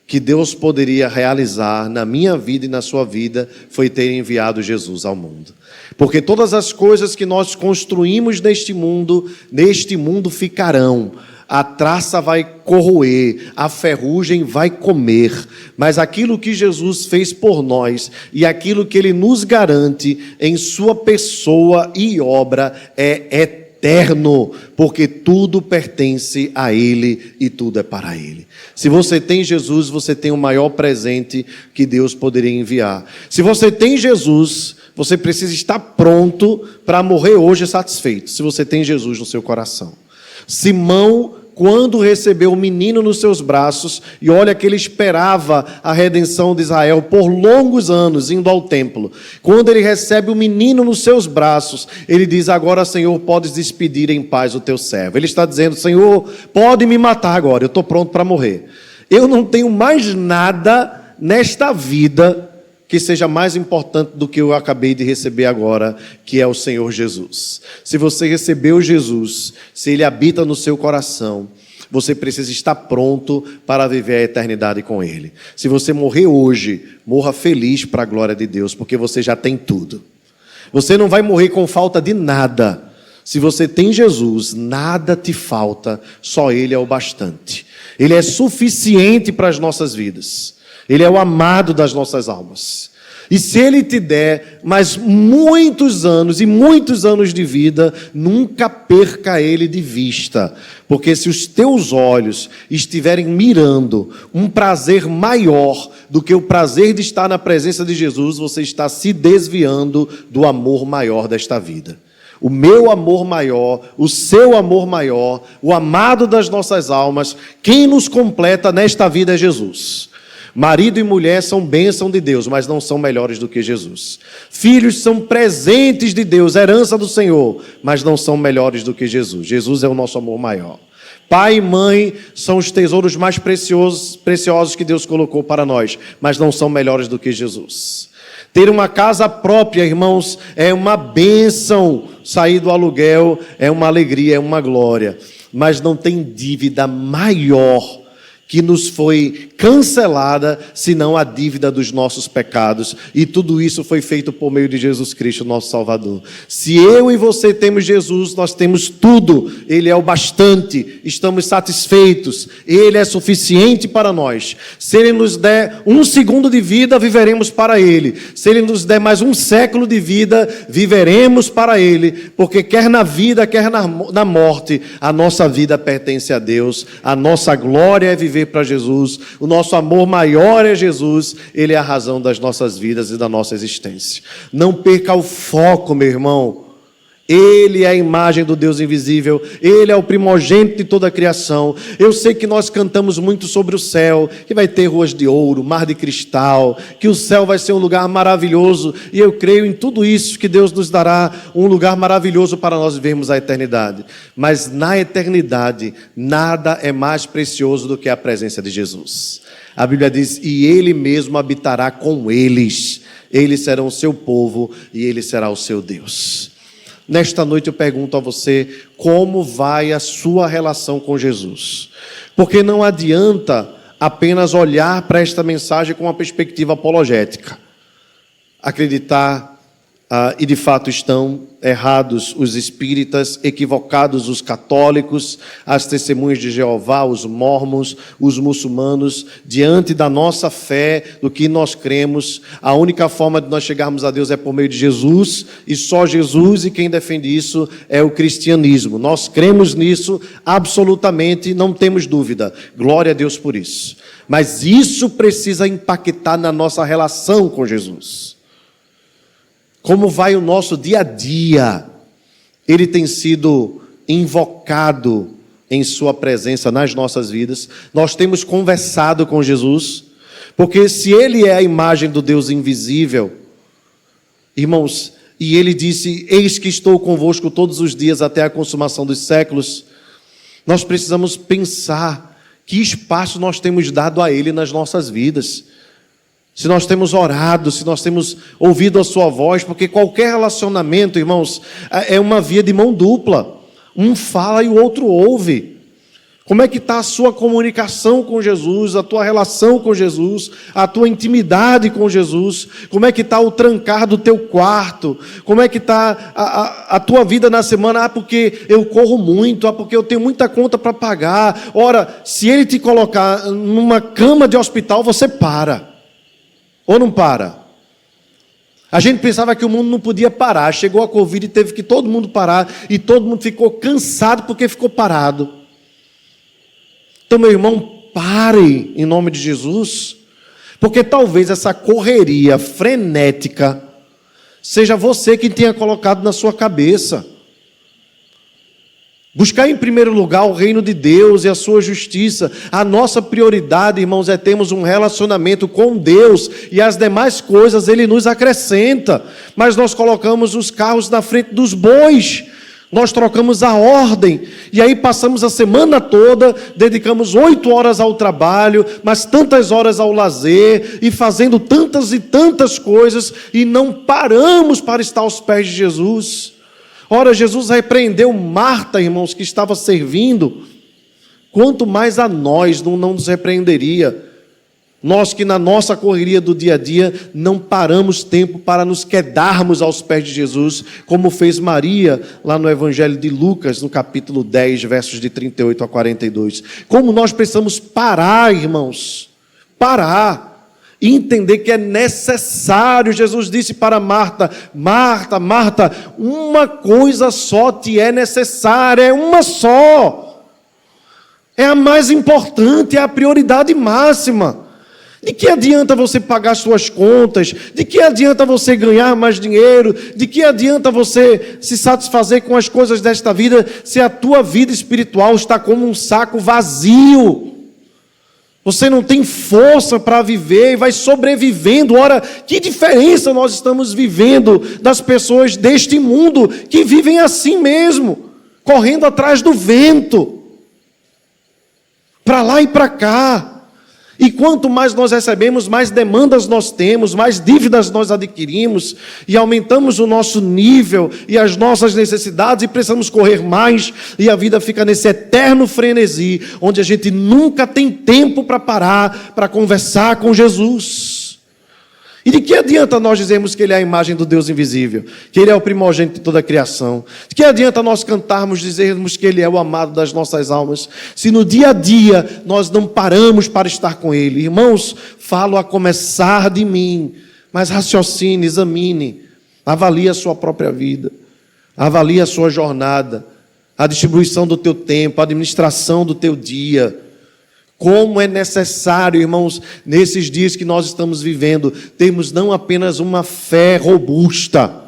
que Deus poderia realizar na minha vida e na sua vida foi ter enviado Jesus ao mundo. Porque todas as coisas que nós construímos neste mundo ficarão. A traça vai corroer, a ferrugem vai comer, mas aquilo que Jesus fez por nós e aquilo que Ele nos garante em sua pessoa e obra é eterno, porque tudo pertence a Ele e tudo é para Ele. Se você tem Jesus, você tem o maior presente que Deus poderia enviar. Se você tem Jesus, você precisa estar pronto para morrer hoje satisfeito, se você tem Jesus no seu coração. Simão, quando recebeu o menino nos seus braços, e olha que ele esperava a redenção de Israel por longos anos, indo ao templo. Quando ele recebe o menino nos seus braços, ele diz: agora, Senhor, podes despedir em paz o teu servo. Ele está dizendo: Senhor, pode me matar agora, eu estou pronto para morrer. Eu não tenho mais nada nesta vida que seja mais importante do que eu acabei de receber agora, que é o Senhor Jesus. Se você recebeu Jesus, se Ele habita no seu coração, você precisa estar pronto para viver a eternidade com Ele. Se você morrer hoje, morra feliz para a glória de Deus, porque você já tem tudo. Você não vai morrer com falta de nada. Se você tem Jesus, nada te falta, só Ele é o bastante. Ele é suficiente para as nossas vidas. Ele é o amado das nossas almas. E se Ele te der mais muitos anos e muitos anos de vida, nunca perca Ele de vista. Porque se os teus olhos estiverem mirando um prazer maior do que o prazer de estar na presença de Jesus, você está se desviando do amor maior desta vida. O meu amor maior, o seu amor maior, o amado das nossas almas, quem nos completa nesta vida é Jesus. Marido e mulher são bênção de Deus, mas não são melhores do que Jesus. Filhos são presentes de Deus, herança do Senhor, mas não são melhores do que Jesus. Jesus é o nosso amor maior. Pai e mãe são os tesouros mais preciosos que Deus colocou para nós, mas não são melhores do que Jesus. Ter uma casa própria, irmãos, é uma bênção. Sair do aluguel é uma alegria, é uma glória. Mas não tem dívida maior que nos foi cancelada, senão a dívida dos nossos pecados. E tudo isso foi feito por meio de Jesus Cristo, nosso Salvador. Se eu e você temos Jesus, nós temos tudo. Ele é o bastante, estamos satisfeitos. Ele é suficiente para nós. Se Ele nos der 1 segundo de vida, viveremos para Ele. Se Ele nos der mais 1 século de vida, viveremos para Ele. Porque quer na vida, quer na morte, a nossa vida pertence a Deus. A nossa glória é viver para Jesus, o nosso amor maior é Jesus, Ele é a razão das nossas vidas e da nossa existência. Não perca o foco, meu irmão. Ele é a imagem do Deus invisível, Ele é o primogênito de toda a criação. Eu sei que nós cantamos muito sobre o céu, que vai ter ruas de ouro, mar de cristal, que o céu vai ser um lugar maravilhoso, e eu creio em tudo isso, que Deus nos dará um lugar maravilhoso para nós vivermos a eternidade. Mas na eternidade, nada é mais precioso do que a presença de Jesus. A Bíblia diz: e Ele mesmo habitará com eles. eles serão o seu povo e ele será o seu Deus. Nesta noite eu pergunto a você, como vai a sua relação com Jesus? Porque não adianta apenas olhar para esta mensagem com uma perspectiva apologética. Acreditar, e de fato estão errados os espíritas, equivocados os católicos, as testemunhas de Jeová, os mórmons, os muçulmanos, diante da nossa fé, do que nós cremos. A única forma de nós chegarmos a Deus é por meio de Jesus, e só Jesus, e quem defende isso é o cristianismo. Nós cremos nisso absolutamente, não temos dúvida. Glória a Deus por isso. Mas isso precisa impactar na nossa relação com Jesus. Como vai o nosso dia a dia? Ele tem sido invocado em sua presença nas nossas vidas. Nós temos conversado com Jesus, porque se ele é a imagem do Deus invisível, irmãos, e ele disse, eis que estou convosco todos os dias até a consumação dos séculos, nós precisamos pensar que espaço nós temos dado a ele nas nossas vidas. Se nós temos orado, se nós temos ouvido a sua voz, porque qualquer relacionamento, irmãos, é uma via de mão dupla. Um fala e o outro ouve. Como é que está a sua comunicação com Jesus, a tua relação com Jesus, a tua intimidade com Jesus? Como é que está o trancar do teu quarto? Como é que está a tua vida na semana? Porque eu corro muito, porque eu tenho muita conta para pagar. Ora, se ele te colocar numa cama de hospital, você para. Ou não para? A gente pensava que o mundo não podia parar. Chegou a Covid e teve que todo mundo parar. E todo mundo ficou cansado porque ficou parado. Então, meu irmão, pare em nome de Jesus. Porque talvez essa correria frenética seja você quem tenha colocado na sua cabeça. Buscar em primeiro lugar o reino de Deus e a sua justiça. A nossa prioridade, irmãos, é termos um relacionamento com Deus, e as demais coisas Ele nos acrescenta. Mas nós colocamos os carros na frente dos bois, nós trocamos a ordem, e aí passamos a semana toda, dedicamos 8 horas ao trabalho, mas tantas horas ao lazer, e fazendo tantas e tantas coisas, e não paramos para estar aos pés de Jesus. Ora, Jesus repreendeu Marta, irmãos, que estava servindo. Quanto mais a nós não nos repreenderia. Nós que na nossa correria do dia a dia não paramos tempo para nos quedarmos aos pés de Jesus, como fez Maria lá no Evangelho de Lucas, no capítulo 10, versos de 38 a 42. Como nós precisamos parar, irmãos, parar. E entender que é necessário. Jesus disse para Marta, Marta, Marta, uma coisa só te é necessária, é uma só. É a mais importante, é a prioridade máxima. De que adianta você pagar suas contas? De que adianta você ganhar mais dinheiro? De que adianta você se satisfazer com as coisas desta vida, se a tua vida espiritual está como um saco vazio? Você não tem força para viver e vai sobrevivendo. Ora, que diferença nós estamos vivendo das pessoas deste mundo que vivem assim mesmo, correndo atrás do vento, para lá e para cá. E quanto mais nós recebemos, mais demandas nós temos, mais dívidas nós adquirimos, e aumentamos o nosso nível e as nossas necessidades, e precisamos correr mais, e a vida fica nesse eterno frenesi, onde a gente nunca tem tempo para parar, para conversar com Jesus. E de que adianta nós dizermos que Ele é a imagem do Deus invisível, que Ele é o primogênito de toda a criação? De que adianta nós cantarmos, dizermos que Ele é o amado das nossas almas, se no dia a dia nós não paramos para estar com Ele? Irmãos, falo a começar de mim, mas raciocine, examine, avalie a sua própria vida, avalie a sua jornada, a distribuição do teu tempo, a administração do teu dia. Como é necessário, irmãos, nesses dias que nós estamos vivendo, termos não apenas uma fé robusta,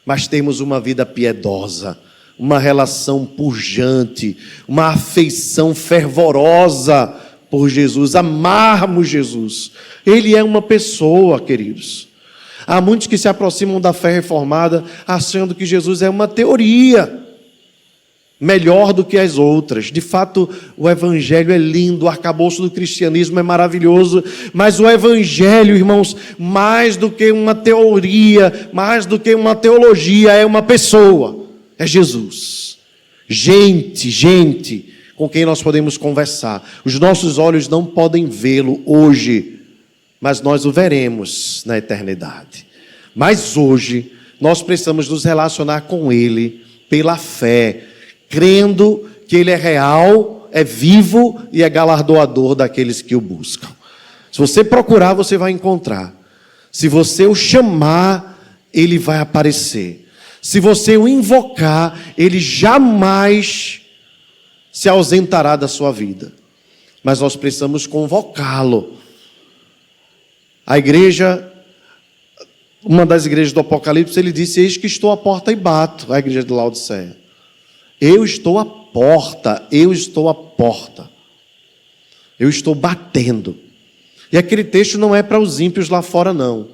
mas termos uma vida piedosa, uma relação pujante, uma afeição fervorosa por Jesus, amarmos Jesus. Ele é uma pessoa, queridos. Há muitos que se aproximam da fé reformada achando que Jesus é uma teoria. melhor do que as outras. De fato, o Evangelho é lindo, o arcabouço do cristianismo é maravilhoso, mas o Evangelho, irmãos, mais do que uma teoria, mais do que uma teologia, é uma pessoa, é Jesus. Gente com quem nós podemos conversar. Os nossos olhos não podem vê-lo hoje, mas nós o veremos na eternidade. Mas hoje, nós precisamos nos relacionar com Ele pela fé, crendo que Ele é real, é vivo e é galardoador daqueles que o buscam. Se você procurar, você vai encontrar. Se você o chamar, Ele vai aparecer. Se você o invocar, Ele jamais se ausentará da sua vida. Mas nós precisamos convocá-lo. A igreja, uma das igrejas do Apocalipse, ele disse: eis que estou à porta e bato. A igreja de Laodiceia. Eu estou à porta, eu estou à porta. Eu estou batendo. E aquele texto não é para os ímpios lá fora, não.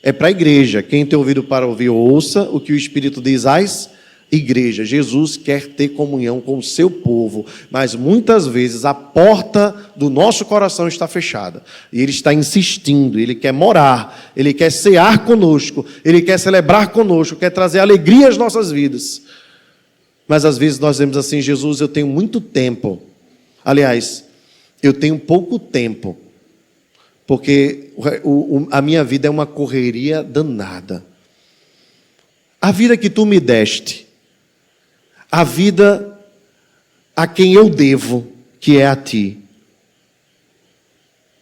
É para a igreja. Quem tem ouvido para ouvir, ouça o que o Espírito diz às igrejas. Jesus quer ter comunhão com o seu povo, mas muitas vezes a porta do nosso coração está fechada. E Ele está insistindo, Ele quer morar, Ele quer cear conosco, Ele quer celebrar conosco, quer trazer alegria às nossas vidas. Mas às vezes nós dizemos assim: Jesus, eu tenho muito tempo. Aliás, eu tenho pouco tempo, porque a minha vida é uma correria danada. A vida que tu me deste, a vida a quem eu devo, que é a ti,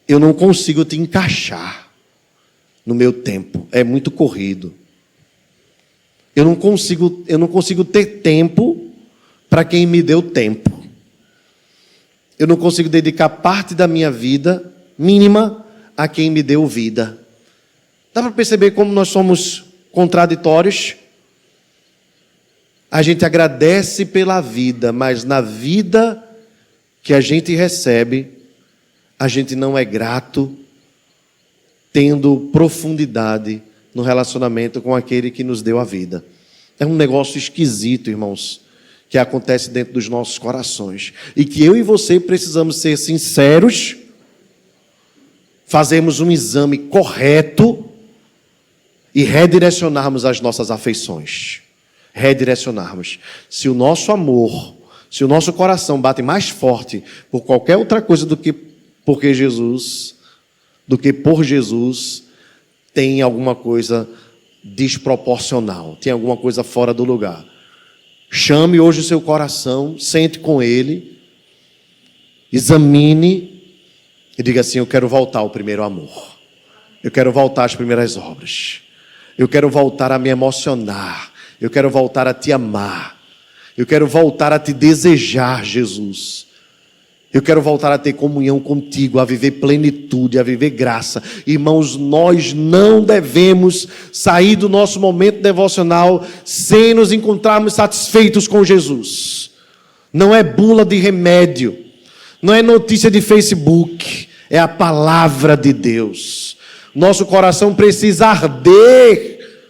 eu não consigo te encaixar no meu tempo, é muito corrido. Eu não consigo ter tempo para quem me deu tempo. Eu não consigo dedicar parte da minha vida mínima a quem me deu vida. Dá para perceber como nós somos contraditórios? A gente agradece pela vida, mas na vida que a gente recebe, a gente não é grato, tendo profundidade no relacionamento com aquele que nos deu a vida. É um negócio esquisito, irmãos, que acontece dentro dos nossos corações. E que eu e você precisamos ser sinceros, fazermos um exame correto e redirecionarmos as nossas afeições. Redirecionarmos. Se o nosso amor, se o nosso coração bate mais forte por qualquer outra coisa do que por Jesus, tem alguma coisa desproporcional, tem alguma coisa fora do lugar. Chame hoje o seu coração, sente com ele, examine e diga assim: eu quero voltar ao primeiro amor, eu quero voltar às primeiras obras, eu quero voltar a me emocionar, eu quero voltar a te amar, eu quero voltar a te desejar, Jesus. Eu quero voltar a ter comunhão contigo, a viver plenitude, a viver graça. Irmãos, nós não devemos sair do nosso momento devocional sem nos encontrarmos satisfeitos com Jesus. Não é bula de remédio, não é notícia de Facebook, é a palavra de Deus. Nosso coração precisa arder,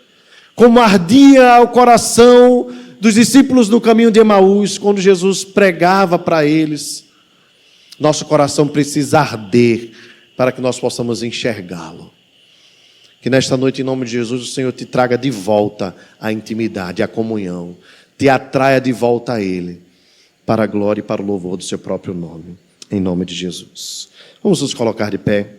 como ardia o coração dos discípulos no caminho de Emaús, quando Jesus pregava para eles. Nosso coração precisa arder para que nós possamos enxergá-lo. Que nesta noite, em nome de Jesus, o Senhor te traga de volta a intimidade, a comunhão. Te atraia de volta a Ele, para a glória e para o louvor do seu próprio nome. Em nome de Jesus. Vamos nos colocar de pé.